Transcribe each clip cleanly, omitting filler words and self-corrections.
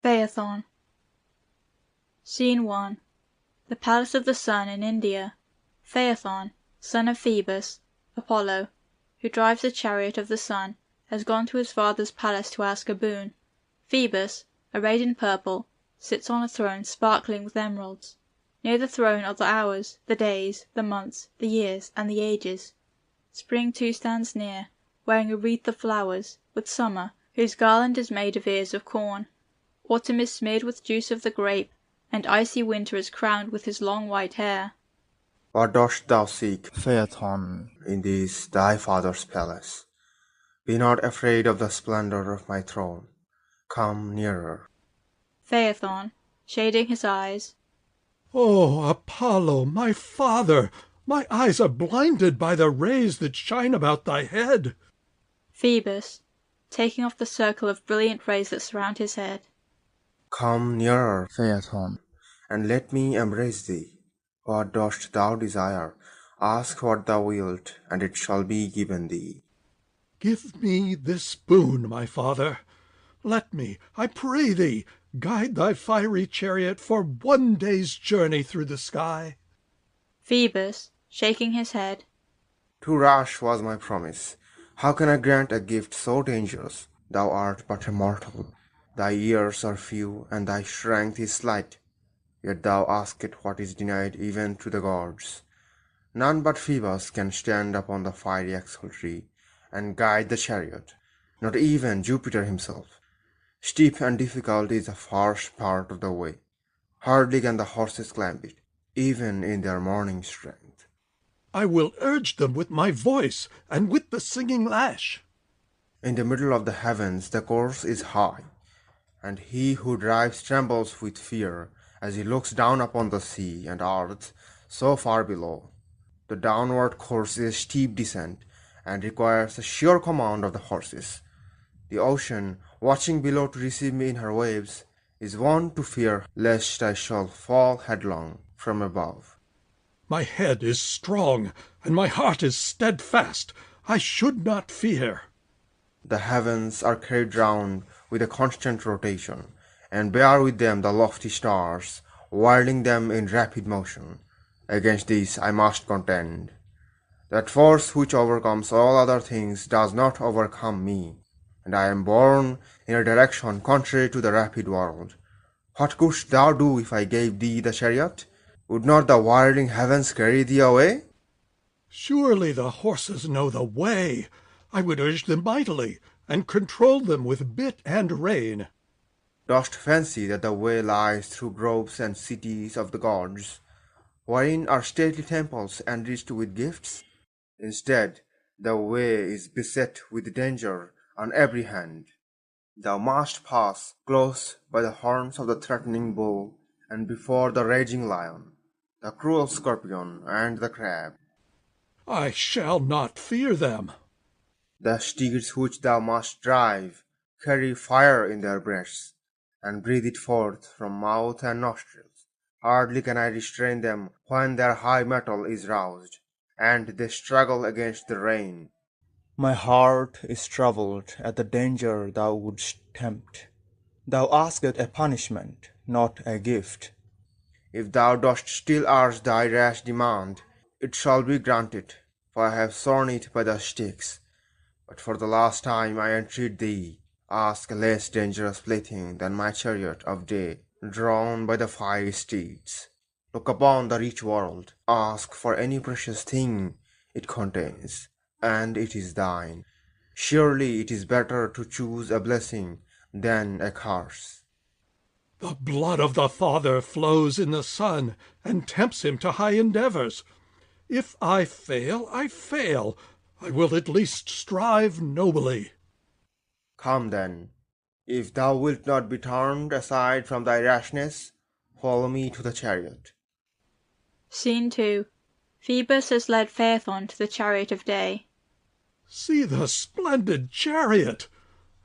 Phaethon. Scene 1. The Palace of the Sun in India. Phaethon, son of Phoebus, Apollo, who drives the chariot of the sun, has gone to his father's palace to ask a boon. Phoebus, arrayed in purple, sits on a throne sparkling with emeralds. Near the throne are the hours, the days, the months, the years, and the ages. Spring too stands near, wearing a wreath of flowers, with summer, whose garland is made of ears of corn. Autumn is smeared with juice of the grape, and icy winter is crowned with his long white hair. What dost thou seek, Phaethon, in this thy father's palace? Be not afraid of the splendor of my throne. Come nearer. Phaethon, shading his eyes. Oh, Apollo, my father, my eyes are blinded by the rays that shine about thy head. Phoebus, taking off the circle of brilliant rays that surround his head. Come nearer, Phaethon, and let me embrace thee. What dost thou desire? Ask what thou wilt, and it shall be given thee. Give me this boon, my father. Let me, I pray thee, guide thy fiery chariot for one day's journey through the sky. Phoebus, shaking his head. Too rash was my promise. How can I grant a gift so dangerous? Thou art but a mortal. Thy years are few, and thy strength is slight. Yet thou askest what is denied even to the gods. None but Phoebus can stand upon the fiery axle tree and guide the chariot, not even Jupiter himself. Steep and difficult is the first part of the way. Hardly can the horses climb it, even in their morning strength. I will urge them with my voice and with the singing lash. In the middle of the heavens the course is high, and he who drives trembles with fear as he looks down upon the sea and earth so far below. The downward course is a steep descent, and requires a sure command of the horses. The ocean, watching below to receive me in her waves, is wont to fear lest I shall fall headlong from above. My head is strong, and my heart is steadfast. I should not fear. The heavens are carried round with a constant rotation, and bear with them the lofty stars, whirling them in rapid motion. Against this I must contend. That force which overcomes all other things does not overcome me, and I am borne in a direction contrary to the rapid world. What couldst thou do if I gave thee the chariot? Would not the whirling heavens carry thee away? Surely the horses know the way. I would urge them mightily, and control them with bit and rein. Dost fancy that the way lies through groves and cities of the gods, wherein are stately temples enriched with gifts? Instead, the way is beset with danger on every hand. Thou must pass close by the horns of the threatening bull, and before the raging lion, the cruel scorpion, and the crab. I shall not fear them. The steeds which thou must drive carry fire in their breasts, and breathe it forth from mouth and nostrils. Hardly can I restrain them when their high mettle is roused, and they struggle against the rein. My heart is troubled at the danger thou wouldst tempt. Thou askest a punishment, not a gift. If thou dost still urge thy rash demand, it shall be granted, for I have sworn it by the sticks. But for the last time I entreat thee, ask a less dangerous plaything than my chariot of day, drawn by the fiery steeds. Look upon the rich world, ask for any precious thing it contains, and it is thine. Surely it is better to choose a blessing than a curse. The blood of the father flows in the son, and tempts him to high endeavors. If I fail, I fail. I will at least strive nobly. Come then, if thou wilt not be turned aside from thy rashness, follow me to the chariot. Scene 2. Phoebus has led Phaethon to the chariot of day. See the splendid chariot!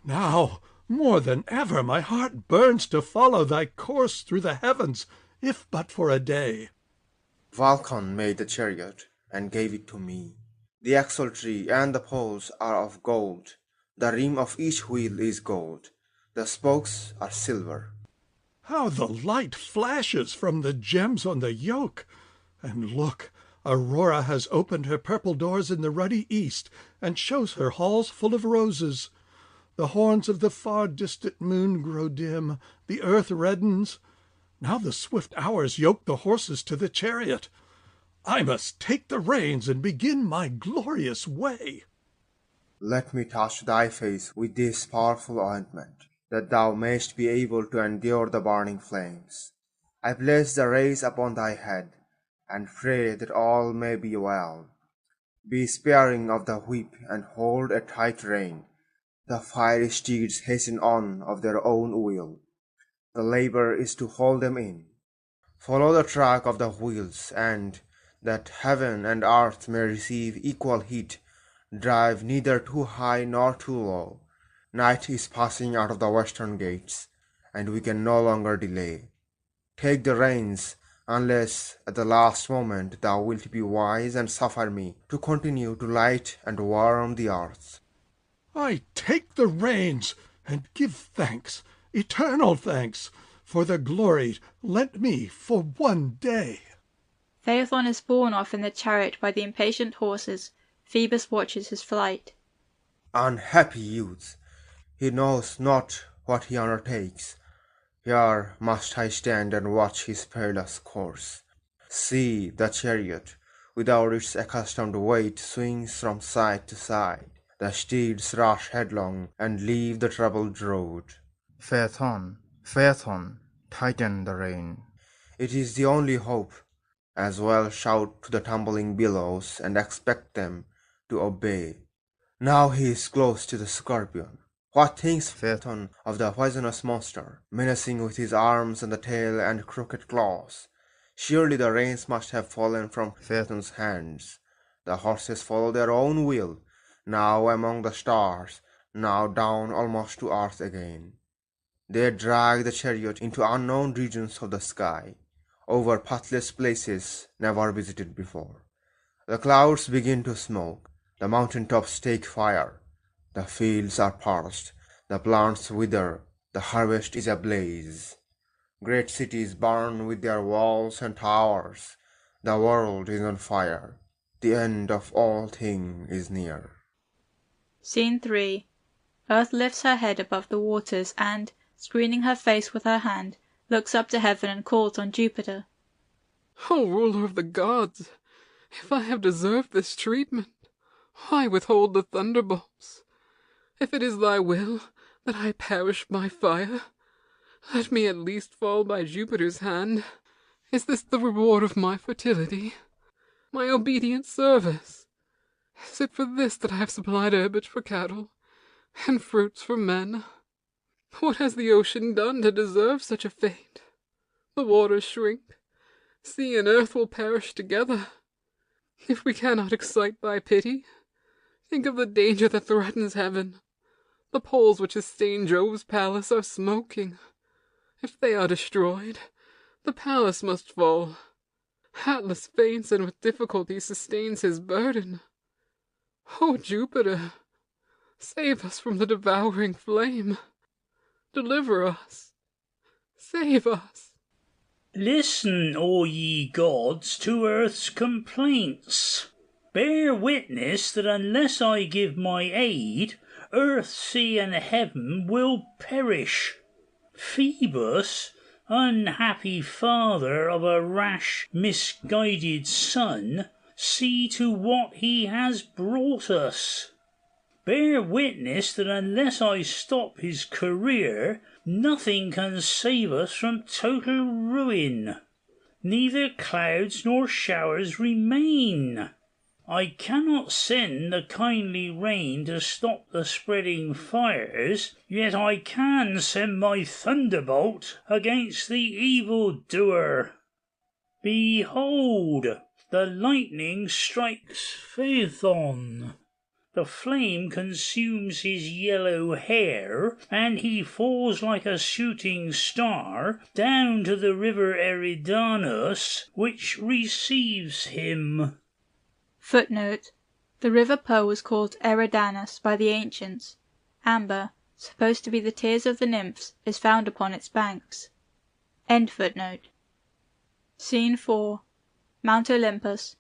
Now, more than ever, my heart burns to follow thy course through the heavens, if but for a day. Vulcan made the chariot and gave it to me. The axle tree and the poles are of gold. The rim of each wheel is gold. The spokes are silver. How the light flashes from the gems on the yoke! And look, Aurora has opened her purple doors in the ruddy east, and shows her halls full of roses. The horns of the far distant moon grow dim, the earth reddens. Now the swift hours yoke the horses to the chariot. I must take the reins and begin my glorious way. Let me touch thy face with this powerful ointment, that thou mayst be able to endure the burning flames. I place the rays upon thy head, and pray that all may be well. Be sparing of the whip, and hold a tight rein. The fiery steeds hasten on of their own will. The labor is to hold them in. Follow the track of the wheels, and, that heaven and earth may receive equal heat, drive neither too high nor too low. Night is passing out of the western gates, and we can no longer delay. Take the reins, unless at the last moment thou wilt be wise and suffer me to continue to light and warm the earth. I take the reins, and give thanks, eternal thanks, for the glory lent me for one day. Phaethon is borne off in the chariot by the impatient horses. Phoebus watches his flight. Unhappy youth! He knows not what he undertakes. Here must I stand and watch his perilous course. See, the chariot, without its accustomed weight, swings from side to side. The steeds rush headlong and leave the troubled road. Phaethon, Phaethon, tighten the rein. It is the only hope. As well shout to the tumbling billows and expect them to obey. Now he is close to the scorpion. What thinks Phaethon of the poisonous monster, menacing with his arms and the tail and crooked claws? Surely the reins must have fallen from Phaethon's hands. The horses follow their own will, now among the stars, now down almost to earth again. They drag the chariot into unknown regions of the sky, over pathless places never visited before. The clouds begin to smoke, the mountain tops take fire, the fields are parched, the plants wither, the harvest is ablaze. Great cities burn with their walls and towers, the world is on fire, the end of all things is near. Scene 3. Earth lifts her head above the waters and, screening her face with her hand, looks up to heaven and calls on Jupiter. O ruler of the gods, if I have deserved this treatment, why withhold the thunderbolts? If it is thy will that I perish by fire, let me at least fall by Jupiter's hand. Is this the reward of my fertility, my obedient service? Is it for this that I have supplied herbage for cattle, and fruits for men? What has the ocean done to deserve such a fate? The waters shrink, sea and earth will perish together. If we cannot excite thy pity, think of the danger that threatens heaven. The poles which sustain Jove's palace are smoking. If they are destroyed, the palace must fall. Atlas faints and with difficulty sustains his burden. O Jupiter, save us from the devouring flame. Deliver us. Save us. Listen, all ye gods, to earth's complaints. Bear witness that unless I give my aid, earth, sea, and heaven will perish. Phoebus, unhappy father of a rash, misguided son, see to what he has brought us. Bear witness that unless I stop his career, nothing can save us from total ruin. Neither clouds nor showers remain. I cannot send the kindly rain to stop the spreading fires, yet I can send my thunderbolt against the evil-doer. Behold, the lightning strikes Phaethon. The flame consumes his yellow hair, and he falls like a shooting star down to the river Eridanus, which receives him. Footnote. The river Po was called Eridanus by the ancients. Amber, supposed to be the tears of the nymphs, is found upon its banks. End footnote. Scene 4. Mount Olympus.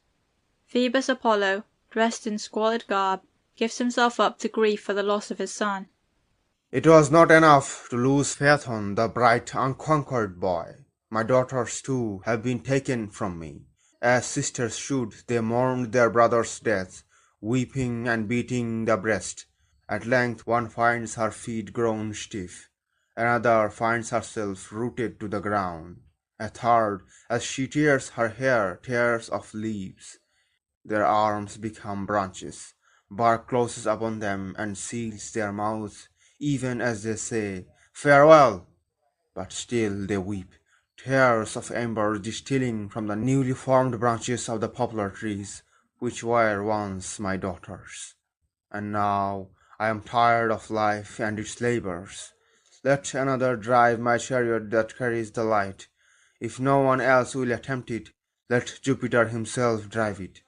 Phoebus Apollo, dressed in squalid garb, gives himself up to grief for the loss of his son. It was not enough to lose Phaethon, the bright, unconquered boy. My daughters too have been taken from me. As sisters should, they mourned their brother's death, weeping and beating the breast. At length one finds her feet grown stiff, another finds herself rooted to the ground, a third, as she tears her hair, tears of leaves. Their arms become branches, bark closes upon them and seals their mouths, even as they say, "Farewell!" But still they weep, tears of ember distilling from the newly formed branches of the poplar trees, which were once my daughters. And now I am tired of life and its labors. Let another drive my chariot that carries the light. If no one else will attempt it, let Jupiter himself drive it.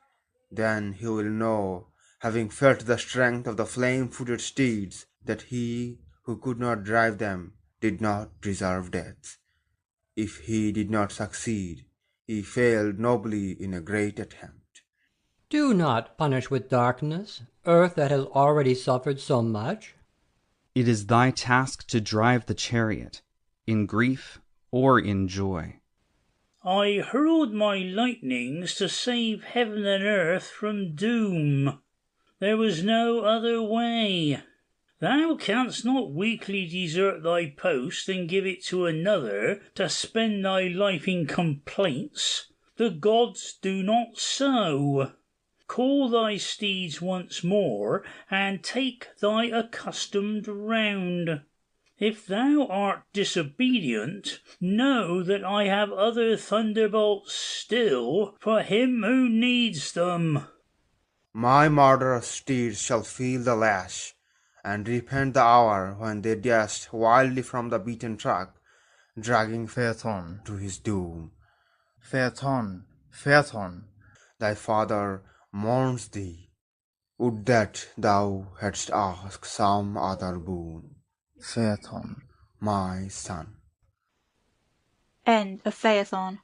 Then he will know, having felt the strength of the flame-footed steeds, that he who could not drive them did not deserve death. If he did not succeed, he failed nobly in a great attempt. Do not punish with darkness earth that has already suffered so much. It is thy task to drive the chariot, in grief or in joy. I hurled my lightnings to save heaven and earth from doom. There was no other way. Thou canst not weakly desert thy post and give it to another to spend thy life in complaints. The gods do not so. Call thy steeds once more, and take thy accustomed round. If thou art disobedient, know that I have other thunderbolts still for him who needs them. My murderous steeds shall feel the lash, and repent the hour when they dashed wildly from the beaten track, dragging Phaethon, to his doom. Phaethon, Phaethon, Thy father mourns thee. Would that thou hadst asked some other boon, Phaethon. my son. End of Phaethon.